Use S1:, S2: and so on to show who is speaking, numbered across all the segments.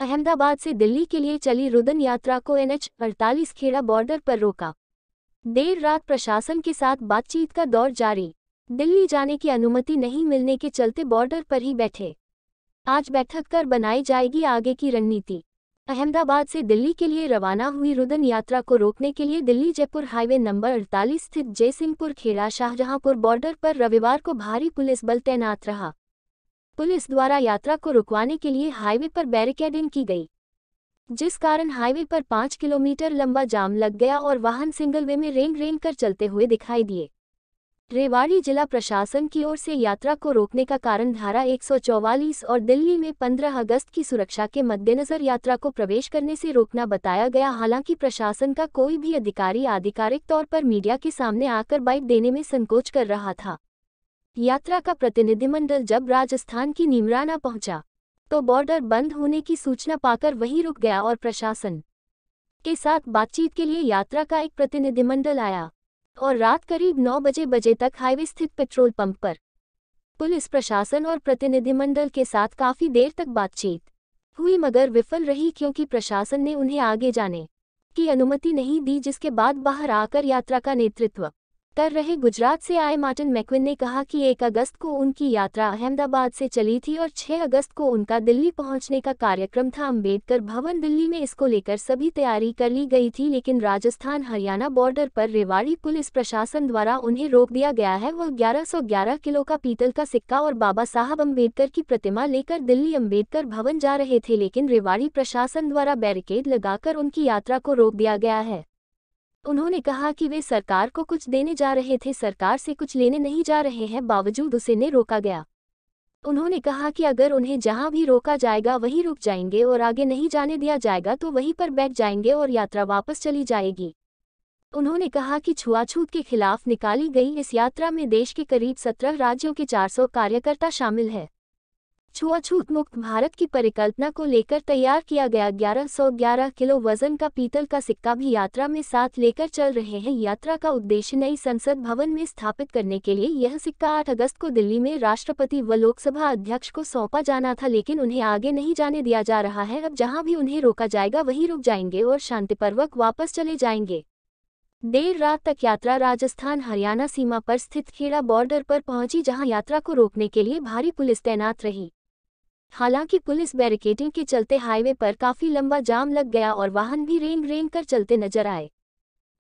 S1: अहमदाबाद से दिल्ली के लिए चली रुदन यात्रा को NH-48 खेड़ा बॉर्डर पर रोका। देर रात प्रशासन के साथ बातचीत का दौर जारी। दिल्ली जाने की अनुमति नहीं मिलने के चलते बॉर्डर पर ही बैठे। आज बैठक कर बनाई जाएगी आगे की रणनीति। अहमदाबाद से दिल्ली के लिए रवाना हुई रुदन यात्रा को रोकने के लिए दिल्ली जयपुर हाईवे नंबर 48 स्थित जयसिंहपुर खेड़ा शाहजहांपुर बॉर्डर पर रविवार को भारी पुलिस बल तैनात रहा। पुलिस द्वारा यात्रा को रुकवाने के लिए हाईवे पर बैरिकेडिंग की गई, जिस कारण हाईवे पर 5 किलोमीटर लंबा जाम लग गया और वाहन सिंगल वे में रेंग कर चलते हुए दिखाई दिए। रेवाड़ी जिला प्रशासन की ओर से यात्रा को रोकने का कारण धारा 144 और दिल्ली में 15 अगस्त की सुरक्षा के मद्देनजर यात्रा को प्रवेश करने से रोकना बताया गया। हालांकि प्रशासन का कोई भी अधिकारी आधिकारिक तौर पर मीडिया के सामने आकर बाइट देने में संकोच कर रहा था। यात्रा का प्रतिनिधिमंडल जब राजस्थान की नीमराना पहुंचा तो बॉर्डर बंद होने की सूचना पाकर वहीं रुक गया और प्रशासन के साथ बातचीत के लिए यात्रा का एक प्रतिनिधिमंडल आया और रात करीब 9 बजे तक हाईवे स्थित पेट्रोल पंप पर पुलिस प्रशासन और प्रतिनिधिमंडल के साथ काफी देर तक बातचीत हुई, मगर विफल रही क्योंकि प्रशासन ने उन्हें आगे जाने की अनुमति नहीं दी। जिसके बाद बाहर आकर यात्रा का नेतृत्व कर रहे गुजरात से आए मार्टिन मैक्विन ने कहा कि 1 अगस्त को उनकी यात्रा अहमदाबाद से चली थी और 6 अगस्त को उनका दिल्ली पहुंचने का कार्यक्रम था। अंबेडकर भवन दिल्ली में इसको लेकर सभी तैयारी कर ली गई थी, लेकिन राजस्थान हरियाणा बॉर्डर पर रेवाड़ी पुलिस प्रशासन द्वारा उन्हें रोक दिया गया है। वह 1111 किलो का पीतल का सिक्का और बाबा साहब अम्बेडकर की प्रतिमा लेकर दिल्ली अंबेडकर भवन जा रहे थे, लेकिन रेवाड़ी प्रशासन द्वारा बैरिकेड लगाकर उनकी यात्रा को रोक दिया गया है। उन्होंने कहा कि वे सरकार को कुछ देने जा रहे थे, सरकार से कुछ लेने नहीं जा रहे हैं, बावजूद उसे रोका गया। उन्होंने कहा कि अगर उन्हें जहां भी रोका जाएगा वहीं रुक जाएंगे और आगे नहीं जाने दिया जाएगा तो वहीं पर बैठ जाएंगे और यात्रा वापस चली जाएगी। उन्होंने कहा कि छुआछूत के खिलाफ निकाली गई इस यात्रा में देश के करीब 17 राज्यों के 400 कार्यकर्ता शामिल है। छुआछूत मुक्त भारत की परिकल्पना को लेकर तैयार किया गया 1111 किलो वजन का पीतल का सिक्का भी यात्रा में साथ लेकर चल रहे हैं। यात्रा का उद्देश्य नई संसद भवन में स्थापित करने के लिए यह सिक्का 8 अगस्त को दिल्ली में राष्ट्रपति व लोकसभा अध्यक्ष को सौंपा जाना था, लेकिन उन्हें आगे नहीं जाने दिया जा रहा है। अब जहां भी उन्हें रोका जाएगा वहीं रुक जाएंगे और शांतिपूर्वक वापस चले जाएंगे। देर रात तक यात्रा राजस्थान हरियाणा सीमा पर स्थित खेड़ा बॉर्डर पर पहुंची, जहां यात्रा को रोकने के लिए भारी पुलिस तैनात रही। हालांकि पुलिस बैरिकेडिंग के चलते हाईवे पर काफी लंबा जाम लग गया और वाहन भी रेंग कर चलते नजर आए।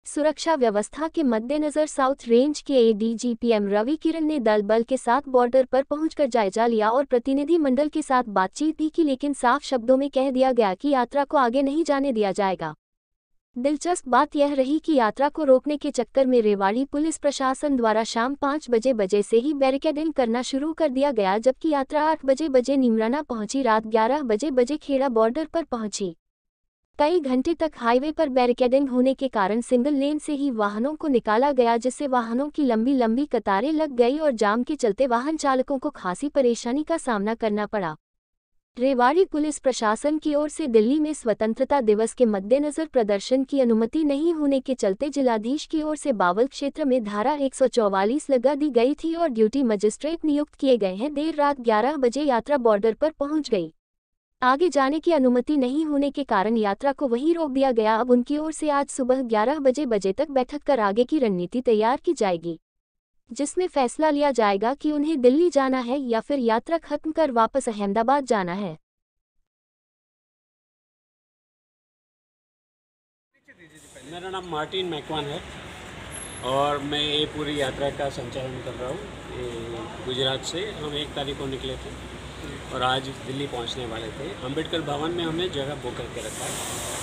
S1: सुरक्षा व्यवस्था के मद्देनजर साउथ रेंज के ADGP M रवि किरण ने दल बल के साथ बॉर्डर पर पहुंचकर जायजा लिया और प्रतिनिधि मंडल के साथ बातचीत भी की, लेकिन साफ शब्दों में कह दिया गया कि यात्रा को आगे नहीं जाने दिया जाएगा। दिलचस्प बात यह रही कि यात्रा को रोकने के चक्कर में रेवाड़ी पुलिस प्रशासन द्वारा शाम 5 बजे से ही बैरिकेडिंग करना शुरू कर दिया गया, जबकि यात्रा 8 बजे नीमराना पहुंची, रात 11 बजे खेड़ा बॉर्डर पर पहुंची। कई घंटे तक हाईवे पर बैरिकेडिंग होने के कारण सिंगल लेन से ही वाहनों को निकाला गया, जिससे वाहनों की लंबी कतारें लग गई और जाम के चलते वाहन चालकों को खासी परेशानी का सामना करना पड़ा। रेवाड़ी पुलिस प्रशासन की ओर से दिल्ली में स्वतंत्रता दिवस के मद्देनजर प्रदर्शन की अनुमति नहीं होने के चलते जिलाधीश की ओर से बावल क्षेत्र में धारा 144 लगा दी गई थी और ड्यूटी मजिस्ट्रेट नियुक्त किए गए हैं। देर रात 11 बजे यात्रा बॉर्डर पर पहुंच गई। आगे जाने की अनुमति नहीं होने के कारण यात्रा को वहीं रोक दिया गया। अब उनकी ओर से आज सुबह 11 बजे तक बैठक कर आगे की रणनीति तैयार की जाएगी, जिसमें फैसला लिया जाएगा कि उन्हें दिल्ली जाना है या फिर यात्रा खत्म कर वापस अहमदाबाद जाना है।
S2: मेरा नाम मार्टिन मैक्विन है और मैं ये पूरी यात्रा का संचालन कर रहा हूँ। गुजरात से हम 1 तारीख को निकले थे और आज दिल्ली पहुँचने वाले थे। अंबेडकर भवन में हमने जगह बुक करके रखा है।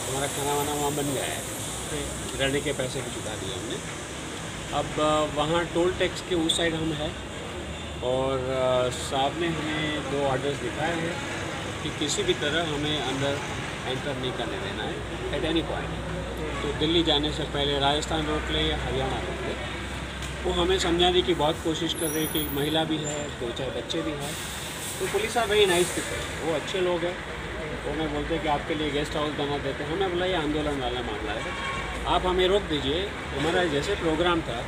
S2: हमारा खाना वाना वहाँ बन गया है, रहने के पैसे भी चुका दिए हमने। अब वहाँ टोल टैक्स के उस साइड हम हैं और साहब ने हमें 2 ऑर्डर्स दिखाए हैं कि किसी भी तरह हमें अंदर एंटर नहीं करने देना है एट एनी पॉइंट। तो दिल्ली जाने से पहले राजस्थान रोक ले या हरियाणा रोक ले। वो हमें समझाने की बहुत कोशिश कर रहे हैं कि महिला भी है, 2-4 बच्चे भी हैं। तो पुलिस आ वेरी नाइस पीपल, वो अच्छे लोग हैं। वो हमें बोलते हैं कि आपके लिए गेस्ट हाउस बना देते हैं। हमें बोला ये आंदोलन वाला मामला है, आप हमें रोक दीजिए। हमारा जैसे प्रोग्राम था,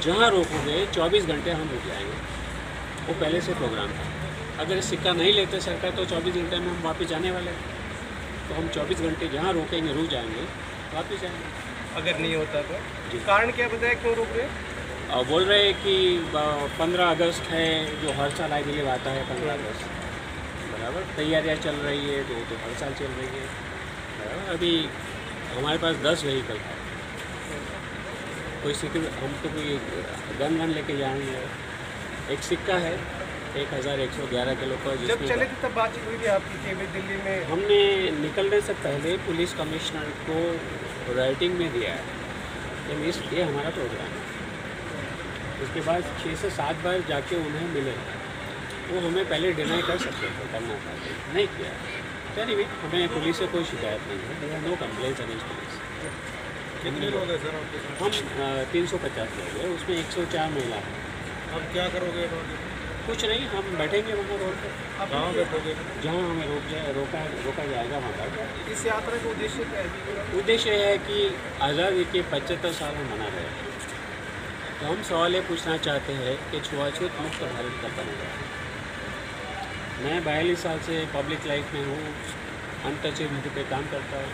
S2: जहाँ रोकोगे 24 घंटे हम रुक जाएंगे। वो पहले से प्रोग्राम था। अगर सिक्का नहीं लेते सरकार तो 24 घंटे में हम वापस जाने वाले हैं। तो हम 24 घंटे जहाँ रोकेंगे रुक जाएंगे, वापस जाएंगे।
S3: अगर नहीं होता तो कारण क्या बताया, क्यों रोक रहे हैं?
S2: बोल रहे हैं कि 15 अगस्त है, जो हर साल आई दिल्ली में आता है 15 अगस्त, बराबर तैयारियां चल रही है, तो हर साल चल रही है, बराबर। अभी हमारे पास 10 व्हीकल है, कोई हम तो कोई गन लेके जाएंगे। एक सिक्का है 1111 किलो का,
S3: जब चले थे तब बातचीत हुई थी आपकी कि भाई दिल्ली में?
S2: हमने निकलने से पहले पुलिस कमिश्नर को राइटिंग में दिया है कि ये हमारा प्रोग्राम है। उसके बाद 6 से 7 बार जाके उन्हें मिले, वो हमें पहले डिनाई कर सकते थे, करना चाहते नहीं किया। चलिए, हमें पुलिस से कोई शिकायत नहीं है, there no complaints against police.
S3: कितने लोग हैं सर आपके साथ?
S2: हम 350 लोग हैं, उसमें 104 महिला हैं।
S3: अब क्या करोगे?
S2: कुछ नहीं, हम बैठेंगे वहाँ रोड पर,
S3: कहाँ बैठोगे?
S2: जहाँ हमें रोका जाएगा वहाँ बैठ।
S3: इस यात्रा का उद्देश्य क्या है?
S2: उद्देश्य है कि आज़ादी के 75 साल हम मना रहे हैं, तो हम सवाल ये पूछना चाहते हैं कि छुआछूत मुक्त भारत कब बनेगा। मैं 42 साल से पब्लिक लाइफ में हूँ, अनटचेबिलिटी पे काम करता हूँ,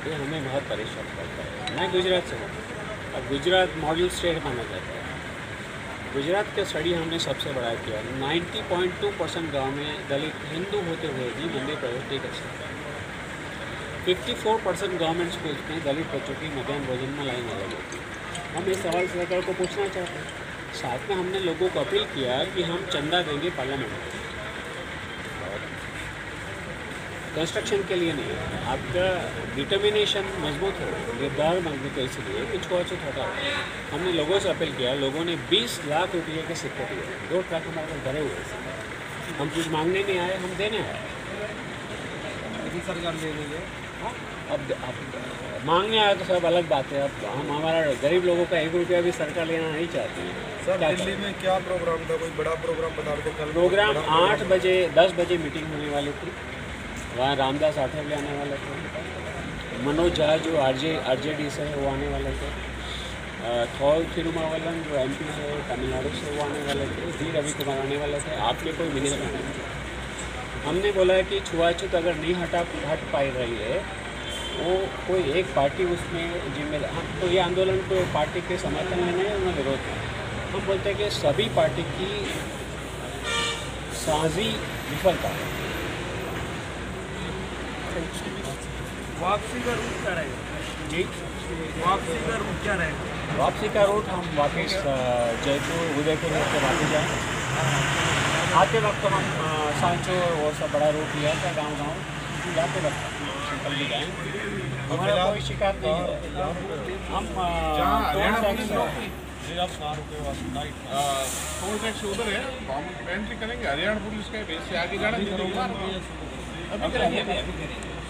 S2: ये हमें बहुत परेशान करता है। मैं गुजरात से हूँ, अब गुजरात मॉडल स्टेट माना जाता है। गुजरात का स्टडी हमने सबसे बड़ा किया, 90.2% गाँव में दलित हिंदू होते हुए भी मंदिर प्रवेश नहीं कर सकता। 54% गवर्नमेंट स्कूल्स में दलित बच्चों की मध्याह्न भोजन में लाइन लगी होती है। हम इस सवाल सरकार को पूछना चाहते हैं। साथ में हमने लोगों को अपील किया कि हम चंदा देंगे पार्लियामेंट में, कंस्ट्रक्शन के लिए नहीं है। आपका डिटर्मिनेशन मजबूत हो, निर्धार मजबूत हो, इसलिए कि छुआछूत हटा। हमने लोगों से अपील किया, लोगों ने 20 लाख रुपये के सिक्के दिए, 2 ट्रक हमारे पास भरे हुए थे। हम कुछ मांगने नहीं आए, हम देने आए।
S3: लेकिन सरकार ले रही है।
S2: हाँ, अब मांगने आया तो सब अलग बात है। अब हम हमारा गरीब लोगों का 1 रुपया भी सरकार लेना नहीं चाहती है।
S3: सर दिल्ली में क्या प्रोग्राम था? कोई बड़ा प्रोग्राम बता दो। कल
S2: प्रोग्राम 8 बजे 10 बजे मीटिंग होने वाली थी, वहाँ रामदास आठवले आने वाले थे, मनोज झा जो आरजेडी से है वो आने वाले थे, थॉल तिरुमावलन जो MP है तमिलनाडु से वो आने वाले थे, वी रवि कुमार आने वाले थे, आपके कोई मिनिस्टर नहीं थे। हमने बोला है कि छुआछूत अगर नहीं हट पाई रही है, वो कोई एक पार्टी उसमें जिम्मेदार। हम तो ये आंदोलन को पार्टी के समर्थन में नहीं, उन्हें विरोध में। हम बोलते हैं कि सभी पार्टी की साझी विफलता है।
S3: वापसी का रूट क्या रहेगा?
S2: जी,
S3: वापसी का रूट क्या रहेगा?
S2: वापसी का रूट हम वापस जयपुर उदयपुर होकर वापस जाएँ। आते वक्त हम सांचो वो सब बड़ा रूट लिया था, गाँव जाते वक्त निकल भी जाएँ, हमारा कोई शिकायत नहीं है। हम टोल
S4: टैक्स उधर है, हम एंट्री करेंगे, हरियाणा पुलिस का बेस से आगे जाना नहीं होगा। अभी करेंगे,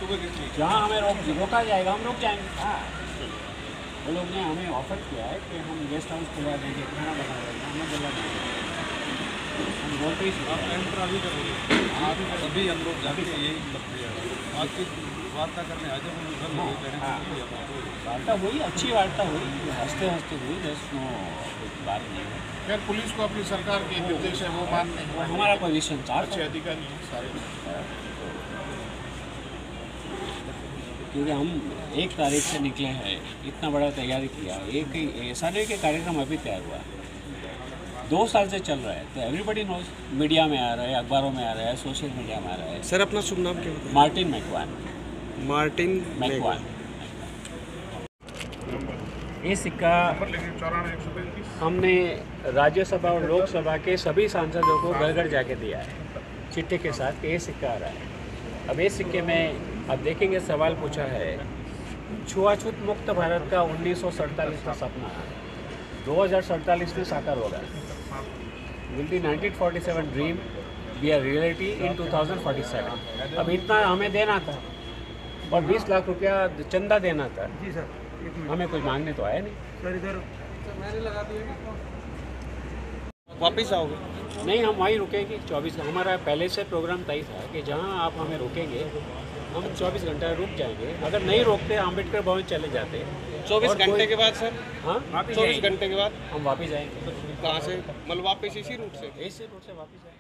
S4: सुबह
S2: जहाँ हमें रोका जाएगा हम रुक जाएंगे। हाँ, वो लोग ने हमें ऑफर किया है कि हम गेस्ट हाउस खुला देंगे, खाना बना देंगे, हमें बोला नहीं, हम बोलते ही
S3: आप एंटर अभी करोगे? अभी हम लोग जाके यही प्रक्रिया आपकी वार्ता करने आज
S2: वार्ता हुई, अच्छी वार्ता हुई, हंसते हुई, जस्ट नो बात नहीं है।
S4: खैर पुलिस को अपनी सरकार के निर्देश है वो मानने हैं।
S2: हमारा पोजीशन था,
S4: अच्छे अधिकारी हैं सारे,
S2: क्योंकि हम 1 तारीख से निकले हैं, इतना बड़ा तैयारी किया, एक ऐसा नहीं कि कार्यक्रम अभी तैयार हुआ, 2 साल से चल रहा है। तो एवरीबडी नोज, मीडिया में आ रहा है, अखबारों में आ रहा है, सोशल मीडिया में आ रहा है।
S3: सर अपना शुभ नाम क्या बताएं?
S2: मार्टिन मैकवान। ये सिक्का
S4: 94-135
S2: हमने राज्यसभा और लोकसभा के सभी सांसदों को घर घर जाके दिया है, चिट्ठे के साथ कि ये सिक्का आ रहा है। अब ये सिक्के में अब देखेंगे, सवाल पूछा है, छुआछूत मुक्त भारत का 1947 का सपना 2047 में साकार होगा। Will the 1947 dream be a reality in 2047। अब इतना हमें देना था और 20 लाख रुपया चंदा देना था।
S3: जी सर,
S2: हमें कुछ मांगने तो आया नहीं।
S3: सर इधर मैंने लगा दिया। वापिस आओगे?
S2: नहीं, हम वहीं रुकेंगे 24। हमारा पहले से प्रोग्राम तय था कि जहां आप हमें रोकेंगे हम 24 घंटा रुक जाएंगे। अगर नहीं रोकते अम्बेडकर भवन चले जाते।
S3: 24 घंटे के बाद सर?
S2: हाँ,
S3: 24 घंटे के बाद
S2: हम वापस जाएंगे।
S3: कहाँ से? मतलब वापस इसी रूट से?
S2: इसी रूट से वापस आएंगे।